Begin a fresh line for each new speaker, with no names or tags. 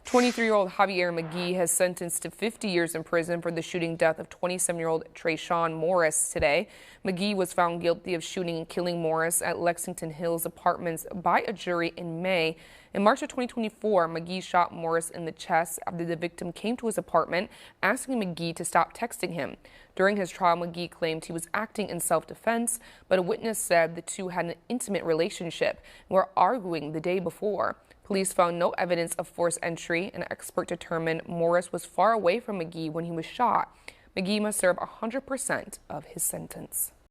23-year-old Javier McGhee has sentenced to 50 years in prison for the shooting death of 27-year-old Trayshawn Morris today. McGhee was found guilty of shooting and killing Morris at Lexington Hills Apartments by a jury in May. In March of 2024, McGhee shot Morris in the chest after the victim came to his apartment, asking McGhee to stop texting him. During his trial, McGhee claimed he was acting in self-defense, but a witness said the two had an intimate relationship and were arguing the day before. Police found no evidence of forced entry. An expert determined Morris was far away from McGhee when he was shot. McGhee must serve 100% of his sentence.